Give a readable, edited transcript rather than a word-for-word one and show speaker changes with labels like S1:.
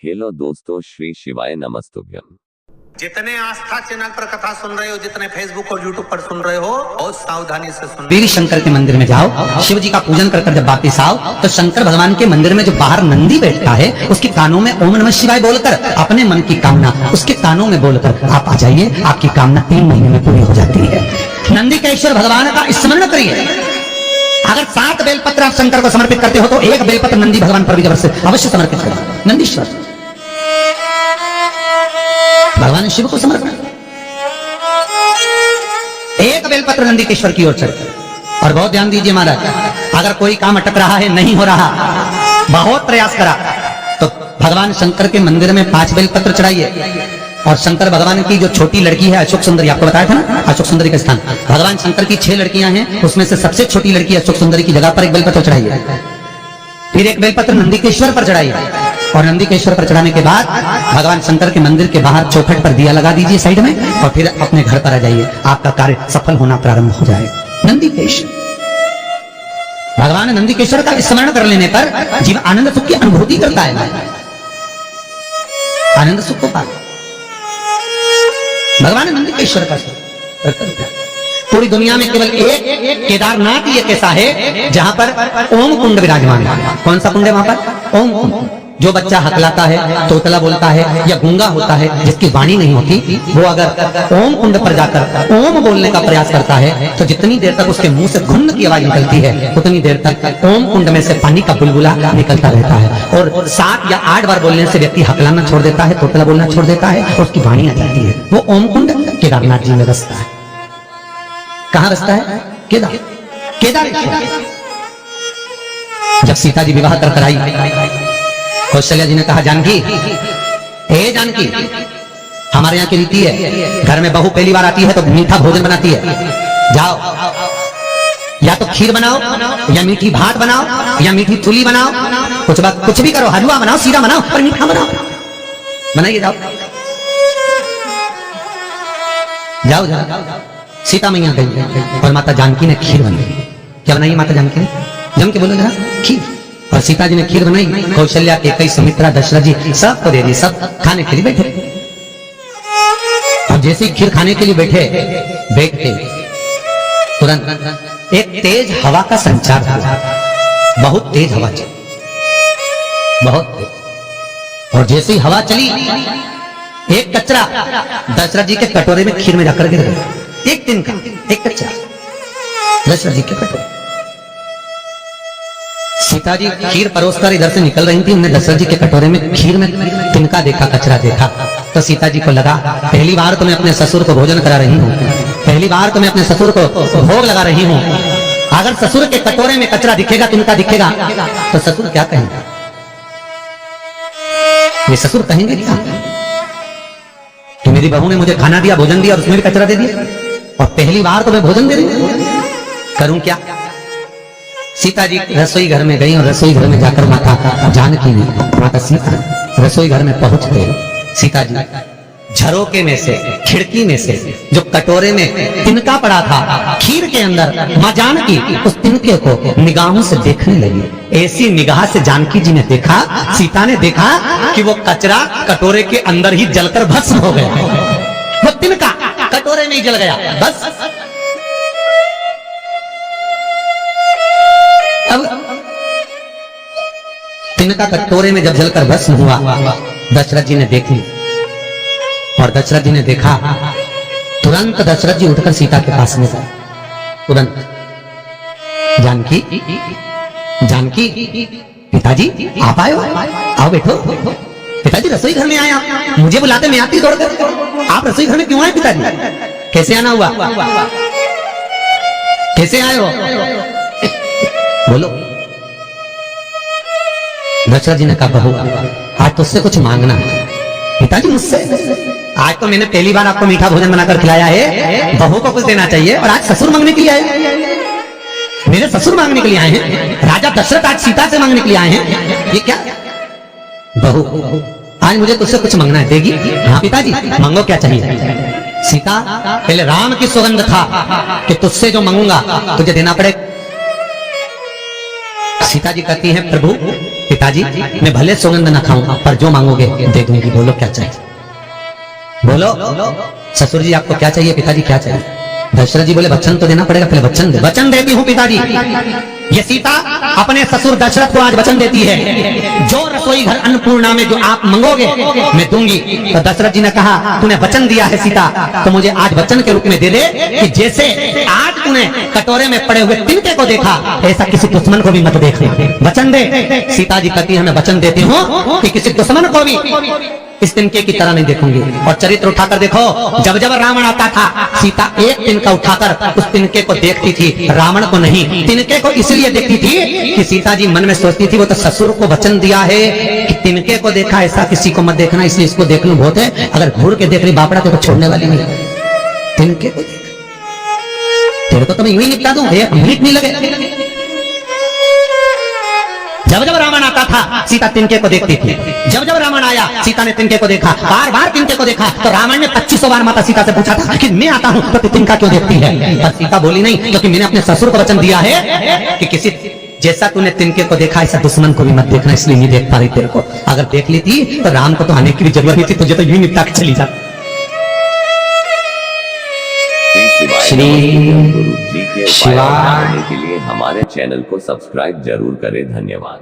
S1: Hello दोस्तों, श्री शिवाय नमस्तुभ्यम।
S2: जितने आस्था चैनल पर कथा सुन रहे हो, जितने फेसबुक और यूट्यूब पर सुन रहे हो, बहुत सावधानी से सुन।
S3: देवी शंकर के मंदिर में जाओ, शिव जी का पूजन कर जब वापिस आओ तो शंकर भगवान के मंदिर में जो बाहर नंदी बैठता है उसके कानों में ओम नमः शिवाय बोलकर अपने मन की कामना उसके कानों में बोलकर आप आ जाइए, आपकी कामना 3 महीने में पूरी हो जाती है। नंदी के ईश्वर भगवान का स्मरण करिए। अगर 7 बेलपत्र आप शंकर को समर्पित करते हो तो 1 बेलपत्र नंदी भगवान पर भी अवश्य समर्पित करें। नंदीश्वर भगवान शिव को समर्पण, 1 बेलपत्र नंदीकेश्वर की ओर चढ़। और बहुत ध्यान दीजिए महाराज, अगर कोई काम अटक रहा है, नहीं हो रहा, बहुत प्रयास करा, तो भगवान शंकर के मंदिर में 5 बेलपत्र चढ़ाइए। और शंकर भगवान की जो छोटी लड़की है अशोक सुंदरी, आपको बताया था ना, अशोक सुंदरी का स्थान, भगवान शंकर की 6 लड़कियां हैं, उसमें से सबसे छोटी लड़की अशोक सुंदरी की जगह पर 1 बेलपत्र चढ़ाइए। फिर 1 बेलपत्र नंदीकेश्वर पर चढ़ाइए। और नंदीकेश्वर पर चढ़ाने के बाद भगवान शंकर के मंदिर के बाहर चौखट पर दिया लगा दीजिए साइड में, और फिर अपने घर पर आ जाइए, आपका कार्य सफल होना प्रारंभ हो जाए। नंदीकेश्वर भगवान नंदीकेश्वर का स्मरण कर लेने पर जीव आनंद सुख की अनुभूति करता है, आनंद सुख को पाता। भगवान नंदीकेश्वर का पूरी दुनिया में केवल एक केदारनाथ ही एक ऐसा है जहां पर ओम कुंड विराजमान है। कौन सा कुंड है वहां पर? ओम कुंड। जो बच्चा हकलाता है, तोतला बोलता है या गूंगा होता है, जिसकी वाणी नहीं होती, वो अगर ओम कुंड पर जाकर ओम बोलने का प्रयास करता है तो जितनी देर तक उसके मुंह से घुन्न की आवाज निकलती है उतनी देर तक ओम कुंड में से पानी का बुलबुला निकलता रहता है। और 7 या 8 बार बोलने से व्यक्ति हकलाना छोड़ देता है, तोतला बोलना छोड़ देता है और उसकी वाणी आ जाती है। वो ओम कुंड केदारनाथ जी में बसता है। कहां बसता है? केदारेश्वर। जब सीता जी विवाह कर आई, कौशल्या जी ने कहा, जानकी, हे जानकी, हमारे यहाँ की रीति है, घर में बहू पहली बार आती है तो मीठा भोजन बनाती है। जाओ, या तो खीर बनाओ, या मीठी भात बनाओ, या मीठी चूली बनाओ, कुछ भी करो, हलवा बनाओ, सीरा बनाओ, पर मीठा बनाओ, बनाइए। जाओ जाओ जाओ। सीता मैया गई और माता जानकी ने खीर बनाई। क्या बनाई माता जानकी ने? जम के बोलो जरा, खीर। और सीता जी ने खीर बनाई, कौशल्या, कैकेयी, सुमित्रा, दशरथ जी सबको दे दी, सब खाने के लिए बैठे। और जैसे ही खीर खाने के लिए बैठते तुरंत एक तेज हवा का संचार हुआ। बहुत तेज हवा चली, बहुत तेज। और जैसे ही हवा चली, एक कचरा दशरथ जी के कटोरे में खीर में जाकर गिर गया। एक दिन का एक कचरा दशरथ जी के कटोरे। सीता जी खीर परोसकर इधर से निकल रही थी, उन्हें दशरथ जी के कटोरे में खीर में तिनका देखा, कचरा देखा। तो सीता जी को लगा, पहली बार तो मैं अपने ससुर को भोजन करा रही हूँ, पहली बार तो मैं अपने ससुर को भोग लगा रही हूँ। अगर ससुर के कटोरे में कचरा दिखेगा, तिनका दिखेगा, तो ससुर क्या कहेंगे? ये ससुर कहेंगे क्या कि मेरी बहू ने मुझे खाना दिया, भोजन दिया और उसमें भी कचरा दे दिया, और पहली बार तो मैं भोजन दे रही हूँ, करूं क्या? सीता जी रसोई घर में गई और रसोई घर में जाकर माता जानकी ने, माता सीता रसोई घर में पहुंचते सीता जी झरोके में से, खिड़की में से जो कटोरे में तिनका पड़ा था खीर के अंदर, मां जानकी उस तिनके को निगाहों से देखने लगी। ऐसी निगाह से जानकी जी ने देखा, सीता ने देखा कि वो कचरा कटोरे के अंदर ही जलकर भस्म हो गया। वो तिनका कटोरे में ही जल गया, बस। अब तिनका कटोरे में जब जलकर भस्म हुआ, दशरथ जी ने देख ली। और दशरथ जी ने देखा, तुरंत दशरथ जी उठकर सीता के पास में गए। तुरंत, जानकी, जानकी, पिताजी आप आए हो, आओ बैठो। पिताजी रसोई घर में आया, मुझे बुलाते मैं आती दौड़कर। आप रसोई घर में क्यों आए पिताजी? कैसे आना हुआ? कैसे आए हो? बोलो। दशरथ जी ने कहा, बहू आज तुझसे कुछ मांगना है। पिताजी मुझसे? आज तो मैंने पहली बार आपको मीठा भोजन बनाकर खिलाया है, बहू को कुछ देना चाहिए, और आज ससुर मांगने के लिए आए। मेरे ससुर मांगने के लिए आए हैं, राजा दशरथ आज सीता से मांगने के लिए आए हैं, ये क्या? बहू आज मुझे तुझसे कुछ मांगना है, देगी? हाँ पिताजी, मांगो, क्या चाहिए? सीता, पहले राम की सुगंध था कि तुझसे जो मांगूंगा तुझे देना पड़ेगा। सीता जी कहती हैं प्रभु पिताजी मैं भले सुगंध न खाऊं पर जो मांगोगे दे दूंगी, बोलो क्या चाहिए। बोलो ससुर जी आपको क्या चाहिए, पिताजी क्या चाहिए। दशरथ जी बोले वचन तो देना पड़ेगा, पहले वचन दे। वचन देती हूँ पिताजी। ये सीता अपने ससुर दशरथ को आज वचन देती है, जो रसोई घर अन्नपूर्णा में जो आप मंगोगे मैं दूंगी। तो दशरथ जी ने कहा तूने वचन दिया है सीता, तो मुझे आज वचन के रूप में दे दे कि जैसे आज तूने कटोरे में पड़े हुए तिनके को देखा ऐसा किसी दुश्मन को भी मत देखना, वचन दे। सीता जी कहती है मैं वचन देती हूँ कि किसी दुश्मन को भी इस तिनके की तरह नहीं देखूंगी। और चरित्र उठाकर देखो, जब जब रावण आता था सीता एक तिनका उठाकर उस तिनके को देखती थी, रावण को नहीं। तिनके को इसलिए देखती थी कि सीता जी मन में सोचती थी वो तो ससुर को वचन दिया है कि तिनके को देखा ऐसा किसी को मत देखना, इसलिए इसको देख लूं बहुत है, अगर घूर के देख रही बापड़ा तो छोड़ने वाली नहीं। तिनके को देख, तेरे को तो मैं यूं ही निपटा दूं, एक मिनट नहीं लगे। जब जब रावण आता था सीता तिनके को देखती थी, जब जब रावण आया सीता ने तिनके को देखा, बार बार तिनके को देखा। तो रावण ने 25 बार माता सीता से पूछा था कि मैं आता हूं तो तू तिनका क्यों देखती है, पर सीता बोली नहीं, क्योंकि मैंने अपने ससुर को वचन दिया है कि किसी जैसा तूने तिनके को देखा ऐसा दुश्मन को भी मत देखना, इसलिए नहीं देख पा रही तेरे को। अगर देख ली थी तो राम को तो आने की भी जरूरत नहीं थी, तुझे तो यूं निपटा के चली जा।
S1: श्री गुरु जी के उपाय जानने के लिए हमारे चैनल को सब्सक्राइब जरूर करें। धन्यवाद।